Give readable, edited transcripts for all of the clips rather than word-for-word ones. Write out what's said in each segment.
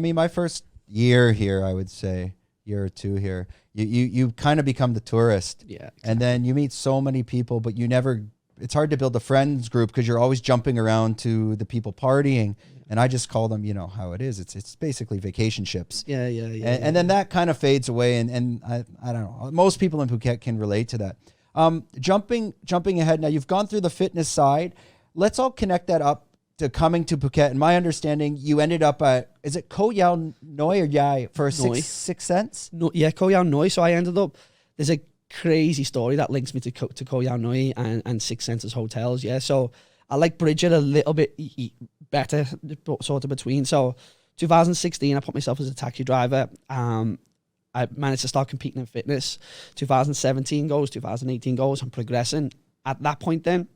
I mean, my first year here, I would say, year or two here, you kind of become the tourist. Yeah. Exactly. And then you meet so many people, but you never, it's hard to build a friends group because you're always jumping around to the people partying. And I just call them, you know, how it is. It's basically vacation ships. Yeah. And then that kind of fades away. And I don't know. Most people in Phuket can relate to that. Jumping ahead now, you've gone through the fitness side. Let's all connect that up to coming to Phuket. In my understanding, you ended up at, is it Koh Yao Noi or Yai for Six Sense? No, yeah, Koh Yao Noi. So I ended up, there's a crazy story that links me to Koh Yao Noi and Six Senses hotels. Yeah. So I like bridge it a little bit better, sort of between. So 2016, I put myself as a taxi driver. I managed to start competing in fitness. 2017 goes, 2018 goes, I'm progressing. At that point then,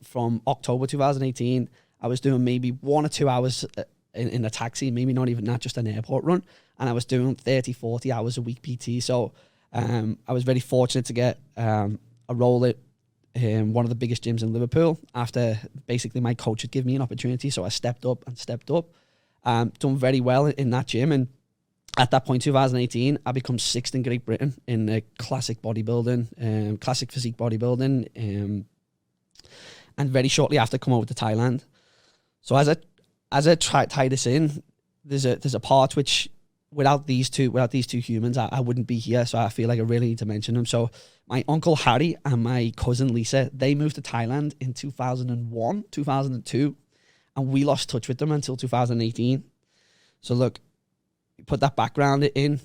from October 2018, I was doing maybe 1 or 2 hours in a taxi, maybe not even that, just an airport run. And I was doing 30, 40 hours a week PT. So I was very fortunate to get a role at one of the biggest gyms in Liverpool after basically my coach had given me an opportunity. So I stepped up. Done very well in that gym. And at that point, 2018, I become 6th in Great Britain in classic bodybuilding, classic physique bodybuilding. And very shortly after, come over to Thailand. So as I tie this in, there's a part which without these two humans, I wouldn't be here. So I feel like I really need to mention them. So my uncle Harry and my cousin Lisa, they moved to Thailand in 2001, 2002, and we lost touch with them until 2018. So look, put that background in.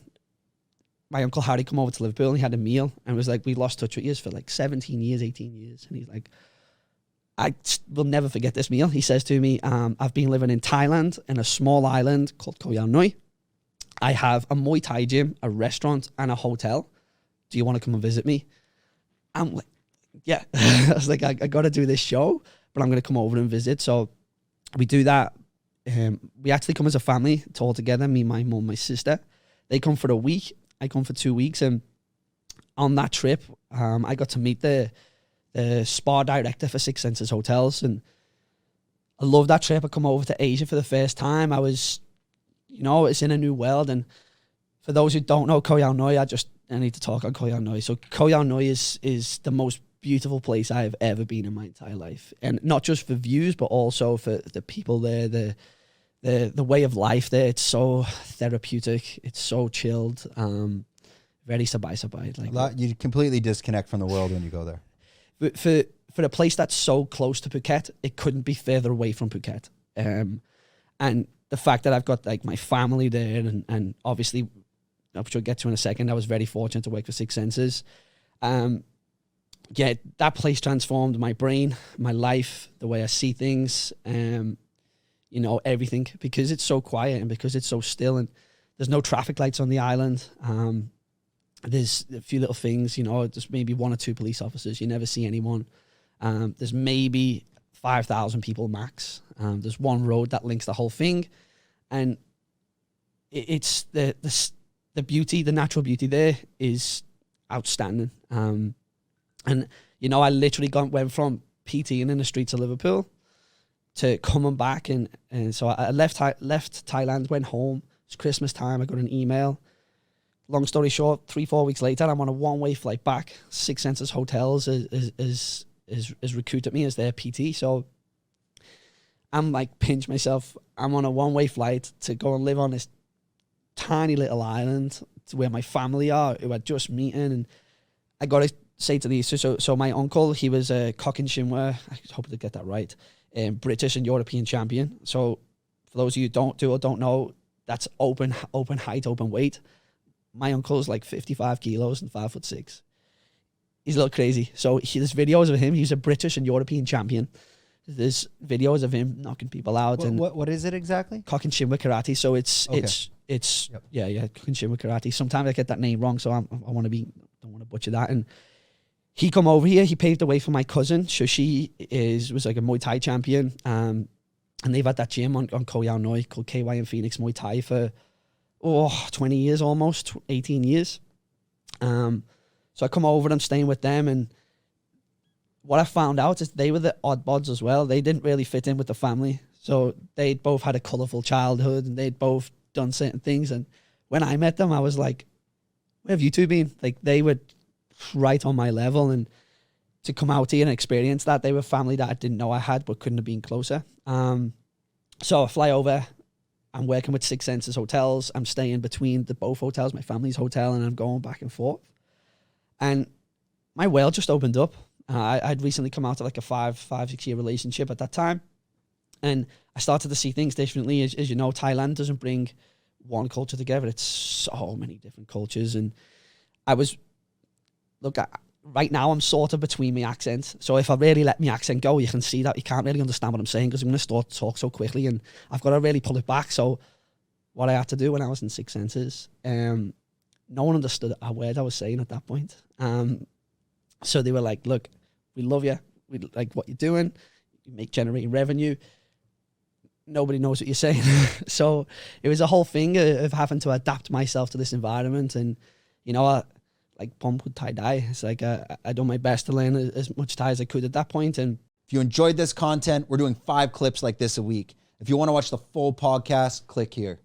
My uncle Harry come over to Liverpool and he had a meal and was like, we lost touch with you for like 17 years, 18 years. And he's like, I will never forget this meal. He says to me, I've been living in Thailand in a small island called Koh Yao Noi. I have a Muay Thai gym, a restaurant, and a hotel. Do you want to come and visit me? I'm like, yeah. I was like, I got to do this show, but I'm going to come over and visit. So we do that. We actually come as a family all together, me, my mum, my sister. They come for a week. I come for 2 weeks. And on that trip, I got to meet the spa director for Six Senses Hotels. And I love that trip. I come over to Asia for the first time. I was, it's in a new world. And for those who don't know Koh Yao Noi, I need to talk on Koh Yao Noi. So Koh Yao Noi is the most beautiful place I have ever been in my entire life. And not just for views, but also for the people there, the way of life there. It's so therapeutic. It's so chilled. Very sabai. Like you completely disconnect from the world when you go there. But for a place that's so close to Phuket, it couldn't be further away from Phuket. And the fact that I've got like my family there and obviously, which we'll get to in a second, I was very fortunate to work for Six Senses. Yeah, that place transformed my brain, my life, the way I see things, everything, because it's so quiet and because it's so still and there's no traffic lights on the island. There's a few little things, there's maybe 1 or 2 police officers. You never see anyone. There's maybe 5,000 people max. There's one road that links the whole thing. And it's the beauty, the natural beauty there is outstanding. And, I literally went from PTing in the streets of Liverpool to coming back. And so I left Thailand, went home. It's Christmas time. I got an email. Long story short, 3-4 weeks later, I'm on a one-way flight back. Six Senses Hotels is recruited me as their PT. So I'm like, pinch myself. I'm on a one-way flight to go and live on this tiny little island to where my family are, who are just meeting. And I got to say to these, so my uncle, he was a Cock and Shinwa, I hope to get that right, British and European champion. So for those of you who don't know, that's open height, open weight. My uncle's like 55 kilos and 5'6". He's a little crazy. So there's videos of him. He's a British and European champion. There's videos of him knocking people out. What is it exactly? Cock and Shinwa karate. So it's Yep. yeah, Cock and Shinwa karate. Sometimes I get that name wrong, so I don't want to butcher that. And he come over here. He paved the way for my cousin. So she was like a Muay Thai champion. And they've had that gym on Koh Yao Noi called KY and Phoenix Muay Thai for 20 years almost, 18 years. So I come over, I'm staying with them, and what I found out is they were the odd bods as well. They didn't really fit in with the family. So they'd both had a colourful childhood and they'd both done certain things. And when I met them, I was like, where have you two been? Like, they were right on my level. And to come out here and experience that, they were family that I didn't know I had, but couldn't have been closer. So I fly over. I'm working with Six Senses Hotels. I'm staying between both hotels, my family's hotel, and I'm going back and forth. And my world just opened up. I'd recently come out of like a 5-6 year relationship at that time. And I started to see things differently. As you know, Thailand doesn't bring one culture together. It's so many different cultures. And right now I'm sort of between my accents. So if I really let my accent go, you can see that you can't really understand what I'm saying because I'm going to start to talk so quickly and I've got to really pull it back. So what I had to do when I was in Six Senses, no one understood a word I was saying at that point. So they were like, look, we love you. We like what you're doing. You generating revenue. Nobody knows what you're saying. So it was a whole thing of having to adapt myself to this environment. And, you know, like Pump with Thai Dai. It's like I done my best to learn as much Thai as I could at that point. And if you enjoyed this content, we're doing 5 clips like this a week. If you want to watch the full podcast, click here.